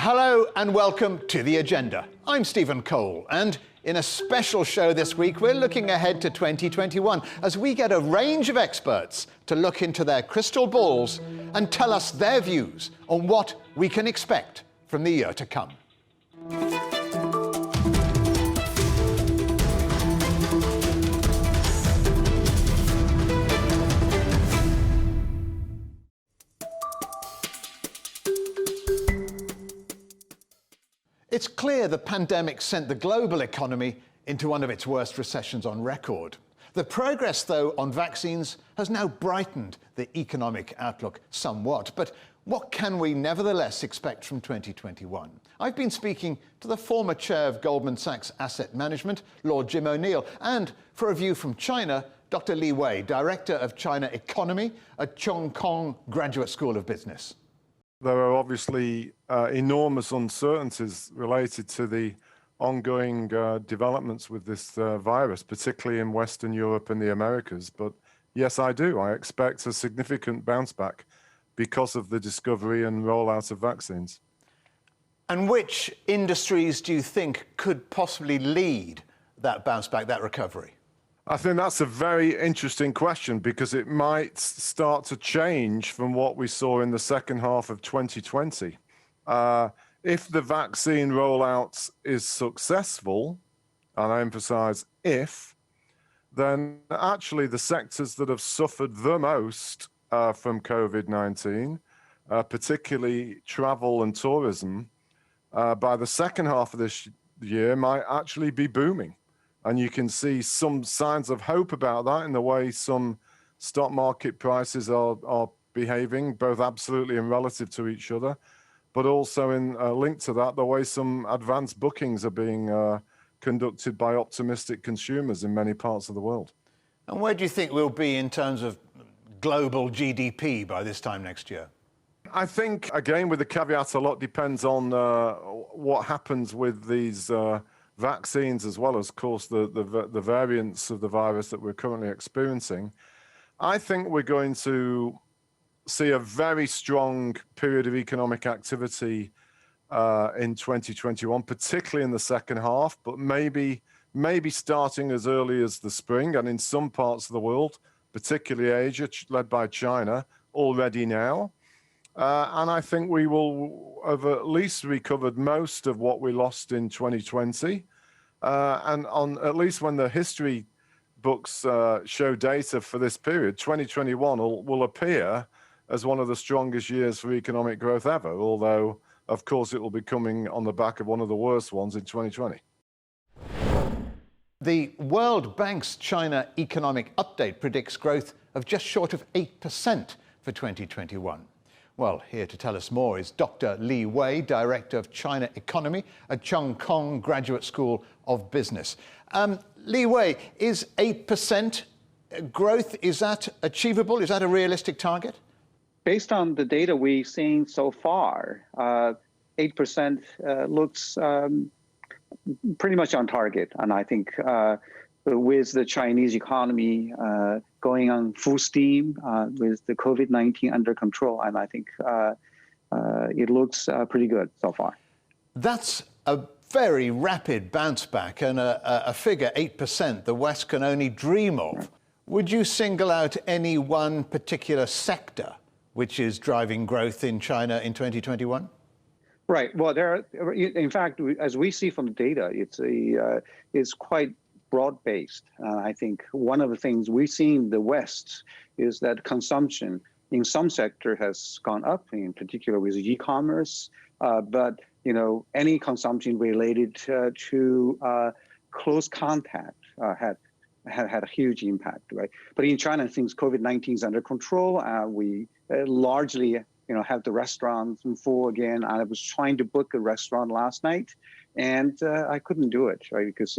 Hello and welcome to The Agenda. I'm Stephen Cole, and in a special show this week, we're looking ahead to 2021 as we get a range of experts to look into their crystal balls and tell us their views on what we can expect from the year to come. It's clear the pandemic sent the global economy into one of its worst recessions on record. The progress, though, on vaccines has now brightened the economic outlook somewhat. But what can we nevertheless expect from 2021? I've been speaking to the former chair of Goldman Sachs Asset Management, Lord Jim O'Neill, and for a view from China, Dr. Li Wei, Director of China Economy at Cheung Kong Graduate School of Business. There are obviously enormous uncertainties related to the ongoing developments with this virus, particularly in Western Europe and the Americas. But yes, I do. I expect a significant bounce back because of the discovery and rollout of vaccines. And which industries do you think could possibly lead that bounce back, that recovery? I think that's a very interesting question because it might start to change from what we saw in the second half of 2020. If the vaccine rollout is successful, and I emphasize if, then actually the sectors that have suffered the most from COVID-19, particularly travel and tourism, by the second half of this year might actually be booming. And you can see some signs of hope about that in the way some stock market prices are behaving, both absolutely and relative to each other, but also in linked to that, the way some advanced bookings are being conducted by optimistic consumers in many parts of the world. And where do you think we'll be in terms of global GDP by this time next year? I think, again, with the caveat, a lot depends on what happens with these vaccines, as well as, of course, the variants of the virus that we're currently experiencing. I think we're going to see a very strong period of economic activity in 2021, particularly in the second half, but maybe starting as early as the spring, and in some parts of the world, particularly Asia, led by China, already now. And I think we will have at least recovered most of what we lost in 2020. And on at least when the history books show data for this period, 2021 will appear as one of the strongest years for economic growth ever, although, of course, it will be coming on the back of one of the worst ones in 2020. The World Bank's China Economic Update predicts growth of just short of 8% for 2021. Well, here to tell us more is Dr. Li Wei, Director of China Economy at Cheung Kong Graduate School of Business. Li Wei, is 8% growth, is that achievable? Is that a realistic target? Based on the data we've seen so far, 8% looks pretty much on target. And I think with the Chinese economy going on full steam, with the COVID-19 under control, and I think it looks pretty good so far. That's a very rapid bounce back, and a figure, 8%, the West can only dream of. Would you single out any one particular sector which is driving growth in China in 2021? Right. Well, in fact, as we see from the data, it's quite broad-based. I think one of the things we see in the West is that consumption in some sector has gone up, in particular with e-commerce, but any consumption related to close contact had a huge impact, right? But in China, since COVID-19 is under control, we largely have the restaurants full again. I was trying to book a restaurant last night, and I couldn't do it, right? Because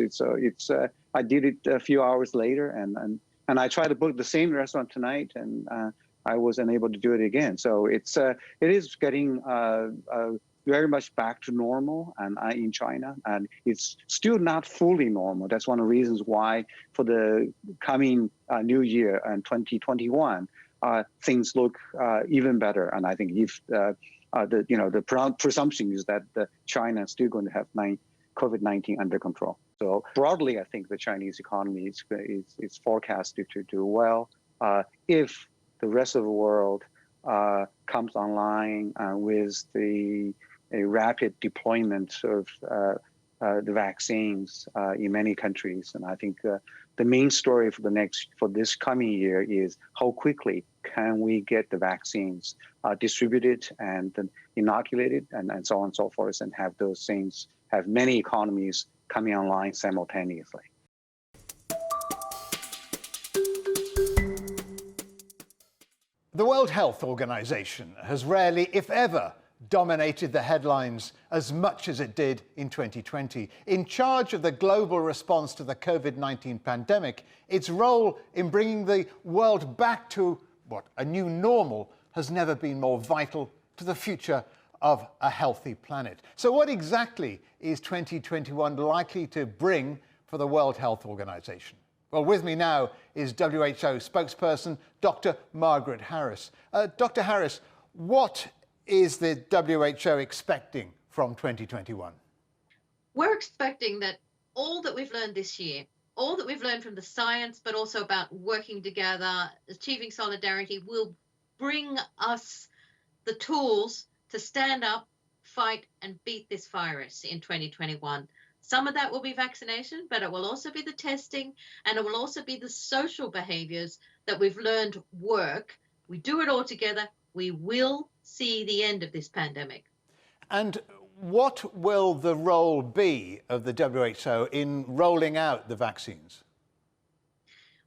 I did it a few hours later, and I tried to book the same restaurant tonight, and I wasn't able to do it again. So it is getting very much back to normal and in China, and it's still not fully normal. That's one of the reasons why for the coming new year and 2021, things look even better. And I think if the presumption is that China is still going to have COVID-19 under control. So broadly, I think the Chinese economy is forecasted to do well if the rest of the world comes online with a rapid deployment of the vaccines in many countries. And I think the main story for this coming year is how quickly can we get the vaccines distributed and inoculated and so on and so forth, and have many economies coming online simultaneously. The World Health Organization has rarely, if ever, dominated the headlines as much as it did in 2020. In charge of the global response to the COVID-19 pandemic, its role in bringing the world back to a new normal has never been more vital to the future of a healthy planet. So what exactly is 2021 likely to bring for the World Health Organization? Well, with me now is WHO spokesperson Dr. Margaret Harris. Dr. Harris, what is the WHO expecting from 2021? We're expecting that all that we've learned this year, all that we've learned from the science, but also about working together, achieving solidarity, will bring us the tools to stand up, fight, and beat this virus in 2021. Some of that will be vaccination, but it will also be the testing, and it will also be the social behaviors that we've learned work. We do it all together, we will see the end of this pandemic. And what will the role be of the WHO in rolling out the vaccines?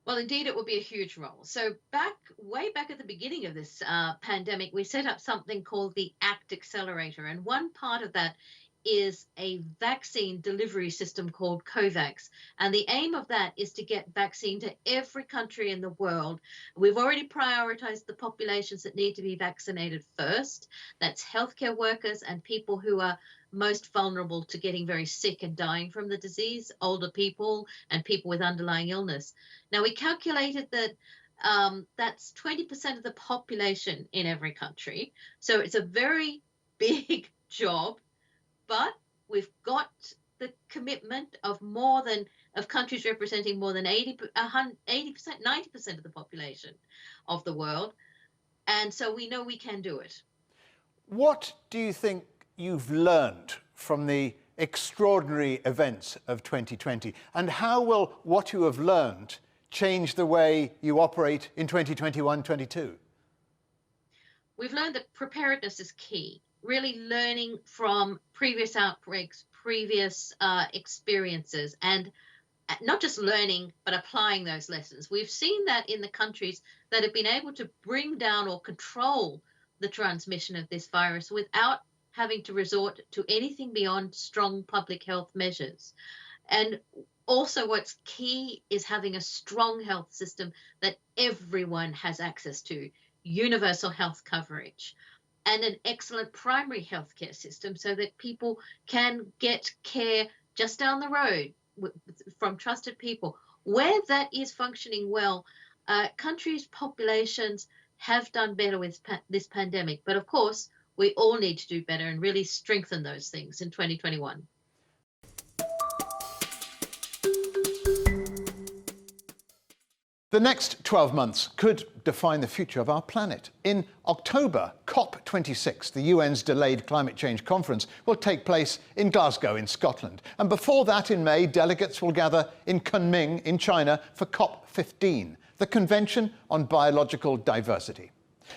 Well, indeed, it will be a huge role. So way back at the beginning of this pandemic, we set up something called the ACT Accelerator. And one part of that is a vaccine delivery system called COVAX. And the aim of that is to get vaccine to every country in the world. We've already prioritized the populations that need to be vaccinated first. That's healthcare workers and people who are most vulnerable to getting very sick and dying from the disease, older people and people with underlying illness. Now, we calculated that that's 20% of the population in every country. So it's a very big job. But we've got the commitment of countries representing more than 80%, 90% of the population of the world. And so we know we can do it. What do you think you've learned from the extraordinary events of 2020? And how will what you have learned change the way you operate in 2021-22? We've learned that preparedness is key. Really learning from previous outbreaks, previous experiences, and not just learning, but applying those lessons. We've seen that in the countries that have been able to bring down or control the transmission of this virus without having to resort to anything beyond strong public health measures. And also what's key is having a strong health system that everyone has access to, universal health coverage, and an excellent primary healthcare system so that people can get care just down the road from trusted people. Where that is functioning well, countries' populations have done better with this pandemic. But of course, we all need to do better and really strengthen those things in 2021. The next 12 months could define the future of our planet. In October, COP26, the UN's delayed climate change conference, will take place in Glasgow in Scotland. And before that, in May, delegates will gather in Kunming in China for COP15, the Convention on Biological Diversity.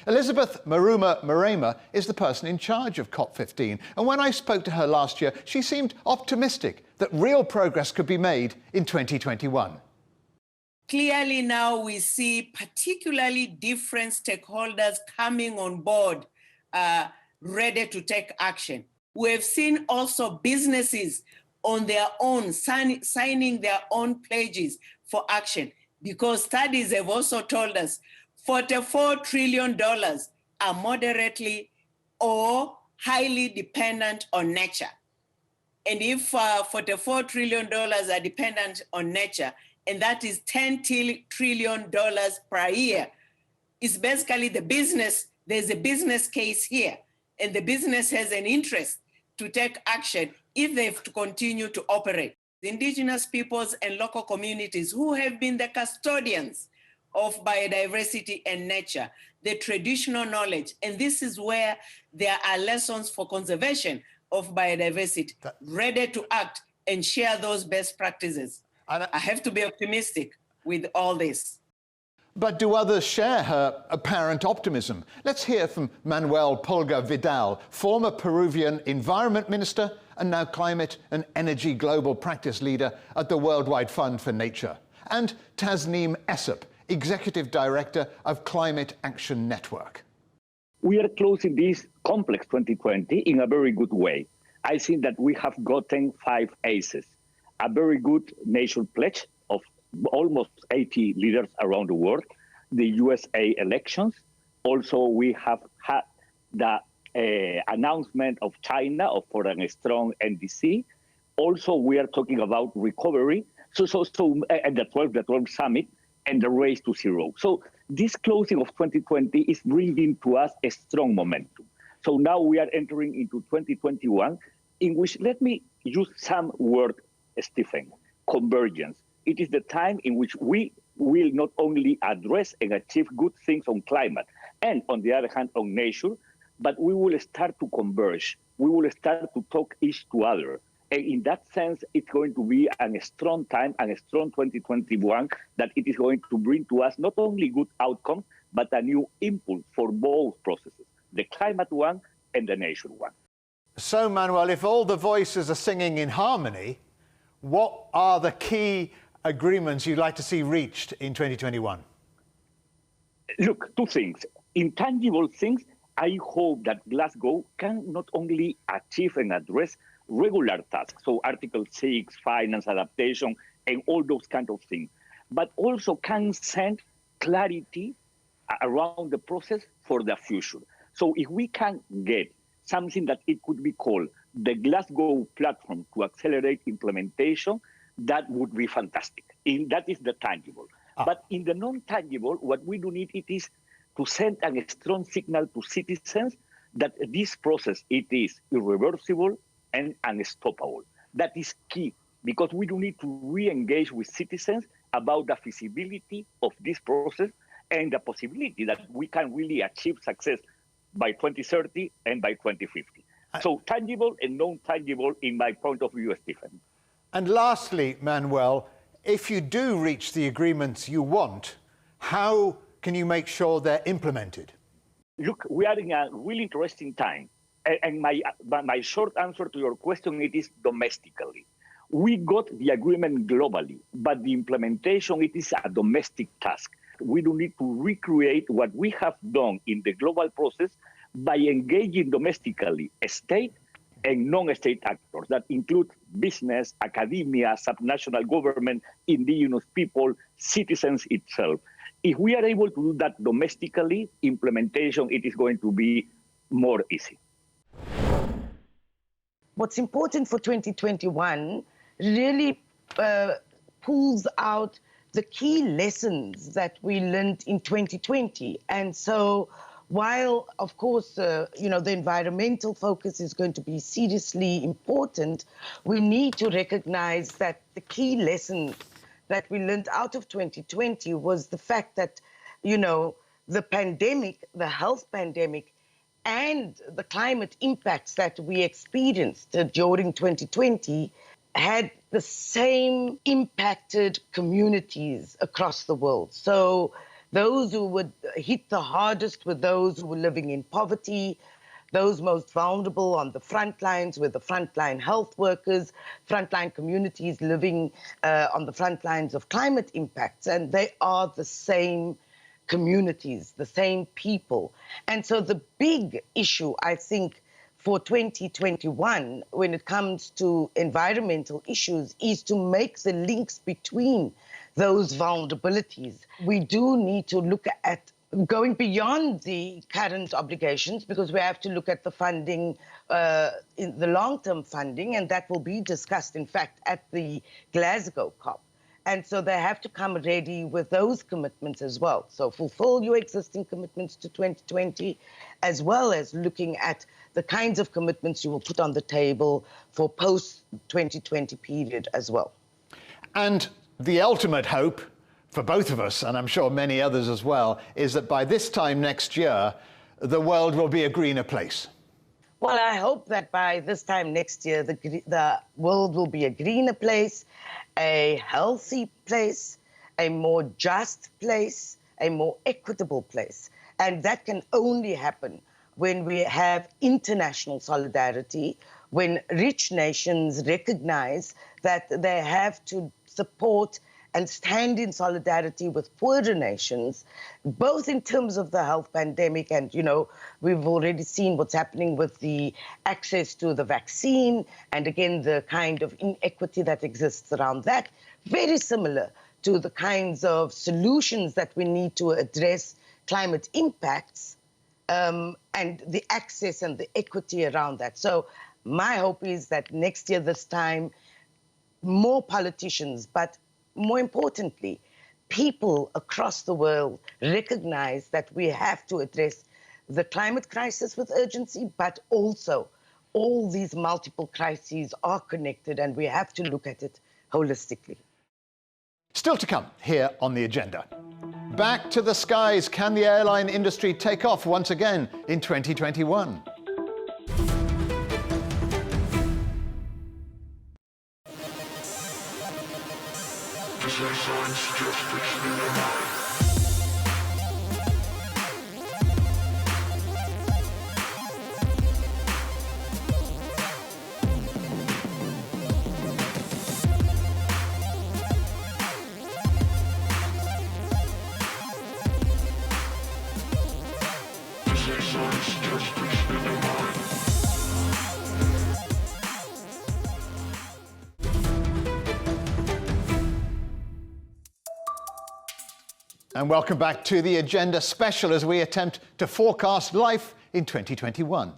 Elizabeth Maruma is the person in charge of COP15. And when I spoke to her last year, she seemed optimistic that real progress could be made in 2021. Clearly now we see particularly different stakeholders coming on board, ready to take action. We've seen also businesses on their own signing their own pledges for action, because studies have also told us $44 trillion are moderately or highly dependent on nature. And if $44 trillion are dependent on nature, and that is $10 trillion per year, it's basically there's a business case here. and the business has an interest to take action if they have to continue to operate. The indigenous peoples and local communities who have been the custodians of biodiversity and nature, the traditional knowledge, and this is where there are lessons for conservation of biodiversity, ready to act and share those best practices. I have to be optimistic with all this. But do others share her apparent optimism? Let's hear from Manuel Pulgar Vidal, former Peruvian environment minister and now climate and energy global practice leader at the Worldwide Fund for Nature, and Tasneem Essop, executive director of Climate Action Network. We are closing this complex 2020 in a very good way. I think that we have gotten 5 aces. A very good nation pledge of almost 80 leaders around the world, the USA elections. Also, we have had the announcement of China for a strong NDC. Also, we are talking about recovery. And the 12 summit and the race to zero. So this closing of 2020 is bringing to us a strong momentum. So now we are entering into 2021, in which, let me use some word, Stephen, convergence. It is the time in which we will not only address and achieve good things on climate and, on the other hand, on nature, but we will start to converge. We will start to talk each to other. And in that sense, it's going to be a strong time and a strong 2021 that it is going to bring to us not only good outcomes, but a new impulse for both processes, the climate one and the nature one. So, Manuel, if all the voices are singing in harmony, what are the key agreements you'd like to see reached in 2021? Look, 2 things. Intangible things, I hope that Glasgow can not only achieve and address regular tasks, so Article 6, finance, adaptation, and all those kind of things, but also can send clarity around the process for the future. So if we can get something that it could be called the Glasgow platform to accelerate implementation, that would be fantastic. That is the tangible. But in the non-tangible, what we do need it is to send a strong signal to citizens that this process, it is irreversible and unstoppable. That is key, because we do need to re-engage with citizens about the feasibility of this process and the possibility that we can really achieve success by 2030 and by 2050. So tangible and non-tangible in my point of view, Stephen. And lastly, Manuel, if you do reach the agreements you want, how can you make sure they're implemented? Look, we are in a really interesting time. And my short answer to your question, it is domestically. We got the agreement globally, but the implementation, it is a domestic task. We do need to recreate what we have done in the global process by engaging domestically state and non-state actors that include business, academia, subnational government, indigenous people, citizens itself. If we are able to do that domestically, implementation, it is going to be more easy. What's important for 2021 really pulls out the key lessons that we learned in 2020. And so while, of course, the environmental focus is going to be seriously important, we need to recognize that the key lesson that we learned out of 2020 was the fact that, the pandemic, the health pandemic, and the climate impacts that we experienced during 2020 had the same impacted communities across the world. So those who would hit the hardest were those who were living in poverty, those most vulnerable on the front lines were the frontline health workers, frontline communities living on the front lines of climate impacts, and they are the same communities, the same people. And so the big issue, I think, for 2021, when it comes to environmental issues, is to make the links between those vulnerabilities. We do need to look at going beyond the current obligations, because we have to look at the funding, in the long-term funding, and that will be discussed, in fact, at the Glasgow COP. And so they have to come ready with those commitments as well. So fulfill your existing commitments to 2020, as well as looking at the kinds of commitments you will put on the table for post-2020 period as well. And the ultimate hope for both of us, and I'm sure many others as well, is that by this time next year, the world will be a greener place. Well, I hope that by this time next year, the world will be a greener place, a healthy place, a more just place, a more equitable place. And that can only happen when we have international solidarity, when rich nations recognize that they have to support and stand in solidarity with poorer nations, both in terms of the health pandemic and, we've already seen what's happening with the access to the vaccine and, again, the kind of inequity that exists around that, very similar to the kinds of solutions that we need to address climate impacts and the access and the equity around that. So my hope is that next year, this time, more politicians, but more importantly, people across the world recognize that we have to address the climate crisis with urgency, but also all these multiple crises are connected and we have to look at it holistically. Still to come here on the agenda. Back to the skies. Can the airline industry take off once again in 2021? And welcome back to the Agenda Special as we attempt to forecast life in 2021.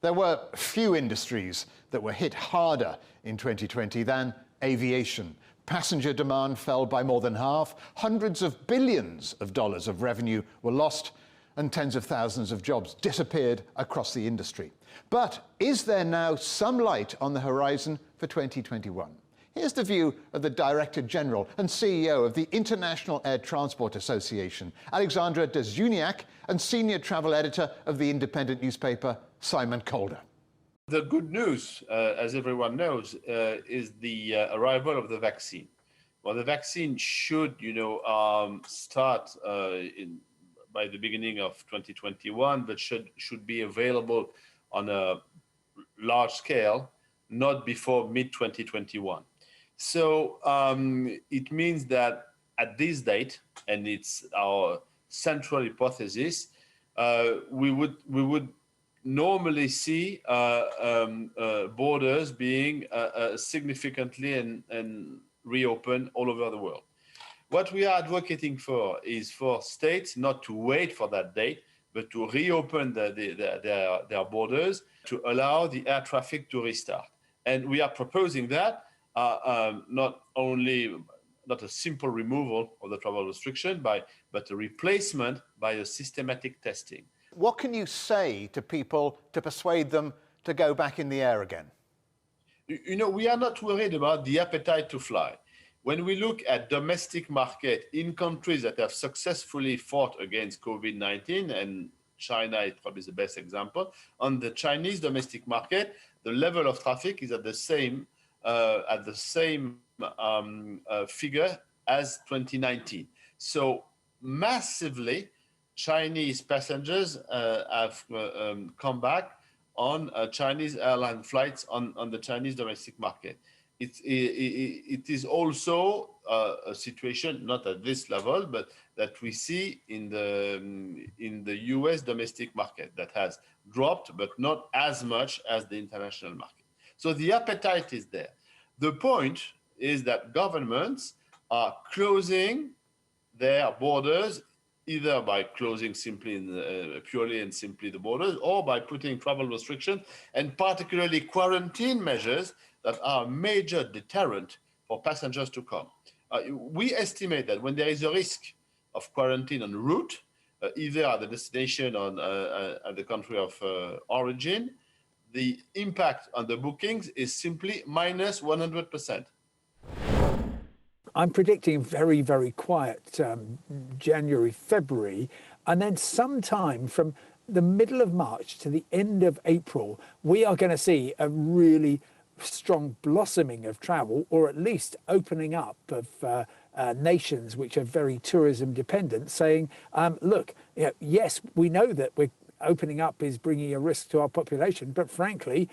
There were few industries that were hit harder in 2020 than aviation. Passenger demand fell by more than half, hundreds of billions of dollars of revenue were lost, and tens of thousands of jobs disappeared across the industry. But is there now some light on the horizon for 2021? Here's the view of the Director General and CEO of the International Air Transport Association, Alexandra Dezuniak, and Senior Travel Editor of the independent newspaper, Simon Calder. The good news, as everyone knows, is the arrival of the vaccine. Well, the vaccine should, start by the beginning of 2021, but should be available on a large scale, not before mid-2021. So it means that at this date, and it's our central hypothesis, we would normally see borders being significantly and reopened all over the world. What we are advocating for is for states not to wait for that date, but to reopen their borders to allow the air traffic to restart. And we are proposing that not a simple removal of the travel restriction, but a replacement by a systematic testing. What can you say to people to persuade them to go back in the air again? We are not worried about the appetite to fly. When we look at domestic market in countries that have successfully fought against COVID-19, and China is probably the best example, on the Chinese domestic market, the level of traffic is at the same figure as 2019. So massively, Chinese passengers have come back on Chinese airline flights on the Chinese domestic market. It is also a situation, not at this level, but that we see in the US domestic market that has dropped, but not as much as the international market. So the appetite is there. The point is that governments are closing their borders either by closing simply purely and simply the borders, or by putting travel restrictions and particularly quarantine measures that are a major deterrent for passengers to come. We estimate that when there is a risk of quarantine en route, either at the destination or at the country of origin, the impact on the bookings is simply minus 100%. I'm predicting very, very quiet January, February, and then sometime from the middle of March to the end of April, we are going to see a really strong blossoming of travel, or at least opening up of nations which are very tourism dependent, saying, look, yes, we know that we're opening up is bringing a risk to our population, but frankly,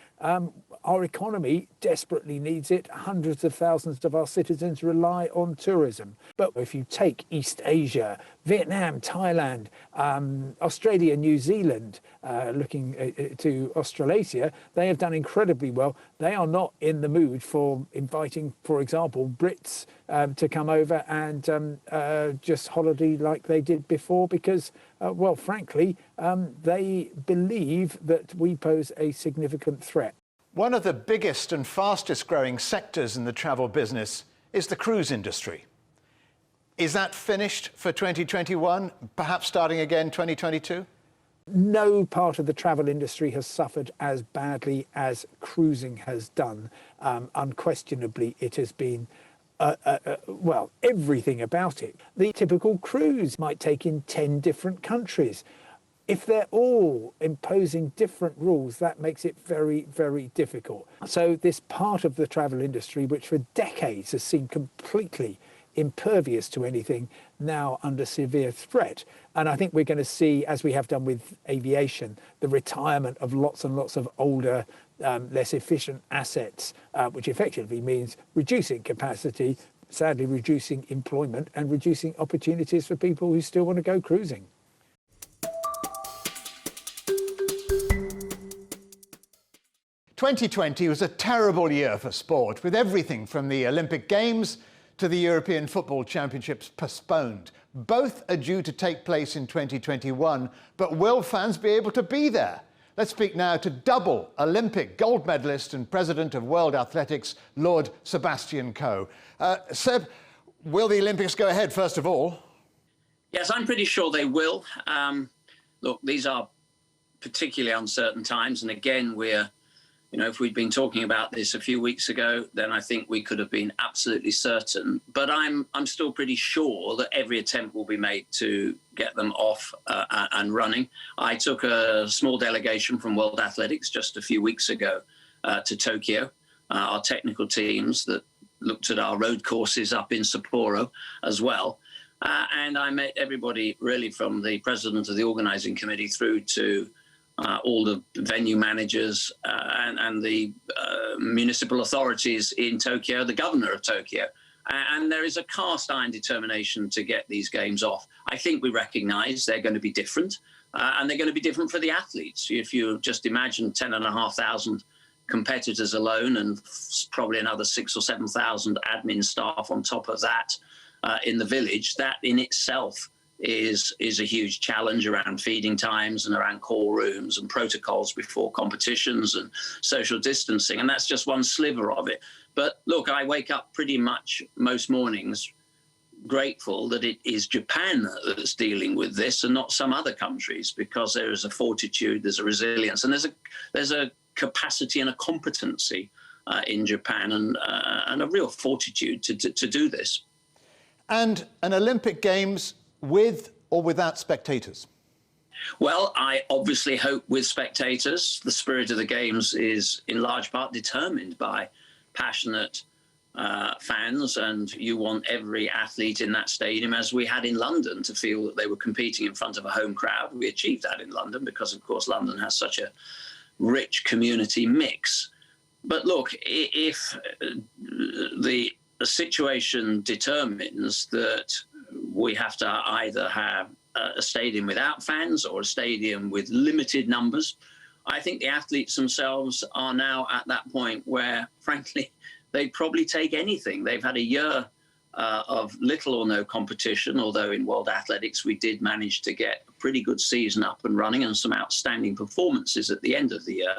our economy desperately needs it. Hundreds of thousands of our citizens rely on tourism. But if you take East Asia, Vietnam, Thailand, Australia, New Zealand, looking to Australasia, they have done incredibly well. They are not in the mood for inviting, for example, Brits to come over and just holiday like they did before, because, well, frankly, they believe that we pose a significant threat. One of the biggest and fastest growing sectors in the travel business is the cruise industry. Is that finished for 2021, perhaps starting again 2022? No part of the travel industry has suffered as badly as cruising has done. Unquestionably, it has been well, everything about it. The typical cruise might take in 10 different countries. If they're all imposing different rules, that makes it very, very difficult. So this part of the travel industry, which for decades has seemed completely impervious to anything, now under severe threat. And I think we're going to see, as we have done with aviation, the retirement of lots and lots of older, less efficient assets, which effectively means reducing capacity, sadly reducing employment and reducing opportunities for people who still want to go cruising. "2020 was a terrible year for sport, with everything from the Olympic Games to the European Football Championships postponed. Both are due to take place in 2021, but will fans be able to be there? Let's speak now to double Olympic gold medalist and president of World Athletics, Lord Sebastian Coe. Seb, will the Olympics go ahead, first of all? Yes, I'm pretty sure they will. Look, these are particularly uncertain times, and again, if we'd been talking about this a few weeks ago, then I think we could have been absolutely certain. But I'm still pretty sure that every attempt will be made to get them off and running. I took a small delegation from World Athletics just a few weeks ago to Tokyo, our technical teams that looked at our road courses up in Sapporo as well. And I met everybody really from the president of the organizing committee through to all the venue managers and the municipal authorities in Tokyo, the governor of Tokyo. And there is a cast iron determination to get these games off. I think we recognize they're going to be different, and they're going to be different for the athletes. If you just imagine 10,500 competitors alone and probably another 6,000 or 7,000 admin staff on top of that in the village, that in itself is a huge challenge around feeding times and around call rooms and protocols before competitions and social distancing. And that's just one sliver of it. But look, I wake up pretty much most mornings grateful that it is Japan that's dealing with this and not some other countries, because there is a fortitude, there's a resilience, and there's a capacity and a competency in Japan and a real fortitude to do this. And an Olympic Games with or without spectators? Well, I obviously hope with spectators. The spirit of the Games is in large part determined by passionate fans, and you want every athlete in that stadium, as we had in London, to feel that they were competing in front of a home crowd. We achieved that in London because, of course, London has such a rich community mix. But look, if the situation determines that we have to either have a stadium without fans or a stadium with limited numbers, I think the athletes themselves are now at that point where, frankly, they'd probably take anything. They've had a year of little or no competition, although in world athletics we did manage to get a pretty good season up and running and some outstanding performances at the end of the year.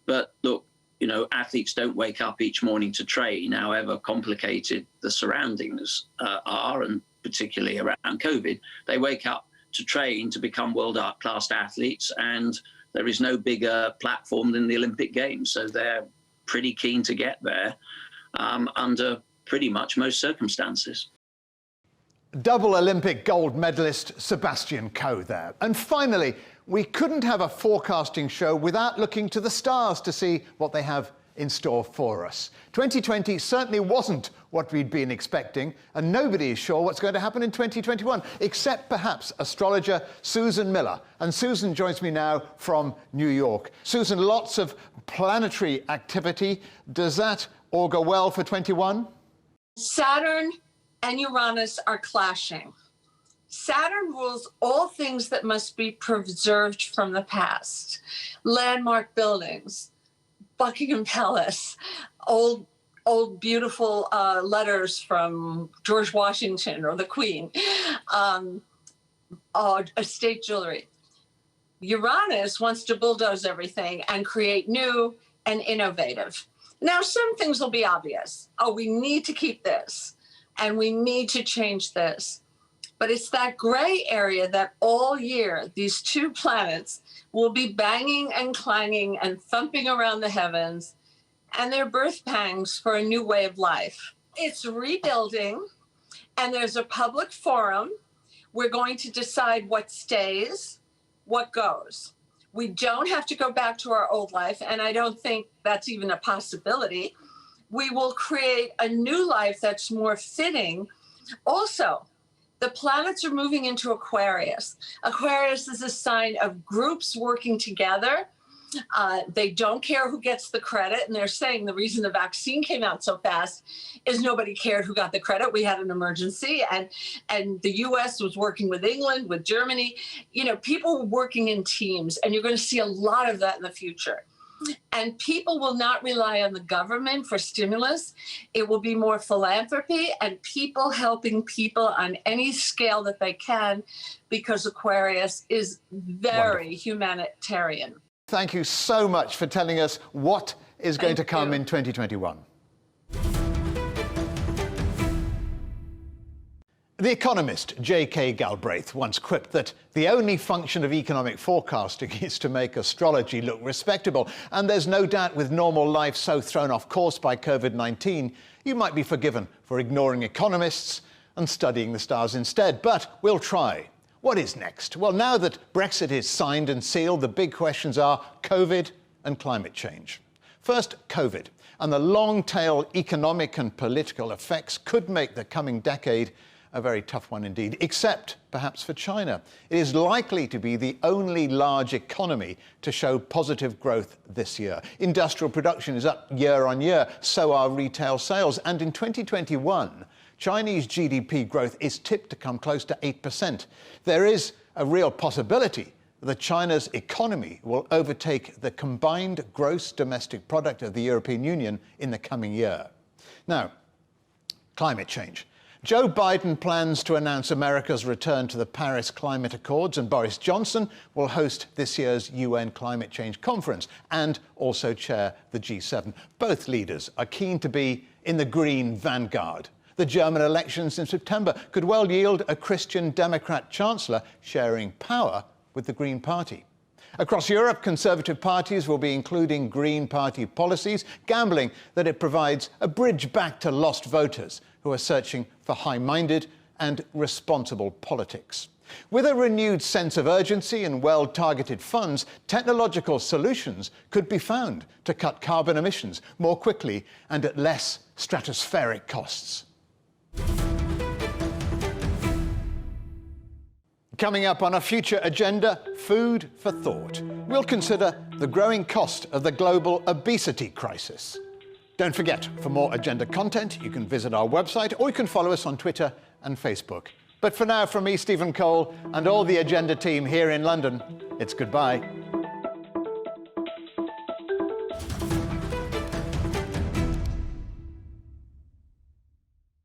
But look, you know, athletes don't wake up each morning to train, however complicated the surroundings are, and particularly around COVID. They wake up to train to become world-class athletes, and there is no bigger platform than the Olympic Games. So they're pretty keen to get there under pretty much most circumstances. Double Olympic gold medalist Sebastian Coe there. And finally, we couldn't have a forecasting show without looking to the stars to see what they have in store for us. 2020 certainly wasn't what we'd been expecting, and nobody is sure what's going to happen in 2021, except perhaps astrologer Susan Miller. And Susan joins me now from New York. Susan, lots of planetary activity. Does that augur well for 21? Saturn and Uranus are clashing. Saturn rules all things that must be preserved from the past. Landmark buildings, Buckingham Palace, old beautiful letters from George Washington or the Queen, estate jewelry. Uranus wants to bulldoze everything and create new and innovative. Now, some things will be obvious. Oh, we need to keep this, and we need to change this. But it's that gray area that all year, these two planets will be banging and clanging and thumping around the heavens, and they're birth pangs for a new way of life. It's rebuilding, and there's a public forum. We're going to decide what stays, what goes. We don't have to go back to our old life, and I don't think that's even a possibility. We will create a new life that's more fitting. Also, the planets are moving into Aquarius. Aquarius is a sign of groups working together. They don't care who gets the credit, and they're saying the reason the vaccine came out so fast is nobody cared who got the credit. We had an emergency, and the US was working with England, with Germany. You know, people were working in teams, and you're going to see a lot of that in the future. And people will not rely on the government for stimulus. It will be more philanthropy and people helping people on any scale that they can, because Aquarius is very humanitarian. Thank you so much for telling us what is going to come in 2021. The economist J.K. Galbraith once quipped that the only function of economic forecasting is to make astrology look respectable. And there's no doubt with normal life so thrown off course by COVID-19, you might be forgiven for ignoring economists and studying the stars instead. But we'll try. What is next? Well, now that Brexit is signed and sealed, the big questions are COVID and climate change. First, COVID. And the long-tail economic and political effects could make the coming decade a very tough one indeed, except perhaps for China. It is likely to be the only large economy to show positive growth this year. Industrial production is up year on year, so are retail sales. And in 2021, Chinese GDP growth is tipped to come close to 8%. There is a real possibility that China's economy will overtake the combined gross domestic product of the European Union in the coming year. Now, climate change. Joe Biden plans to announce America's return to the Paris Climate Accords, and Boris Johnson will host this year's UN Climate Change Conference and also chair the G7. Both leaders are keen to be in the green vanguard. The German elections in September could well yield a Christian Democrat chancellor sharing power with the Green Party. Across Europe, Conservative parties will be including Green Party policies, gambling that it provides a bridge back to lost voters who are searching for high-minded and responsible politics. With a renewed sense of urgency and well-targeted funds, technological solutions could be found to cut carbon emissions more quickly and at less stratospheric costs. Coming up on a future agenda, food for thought. We'll consider the growing cost of the global obesity crisis. Don't forget, for more agenda content, you can visit our website or you can follow us on Twitter and Facebook. But for now, from me, Stephen Cole, and all the agenda team here in London, it's goodbye.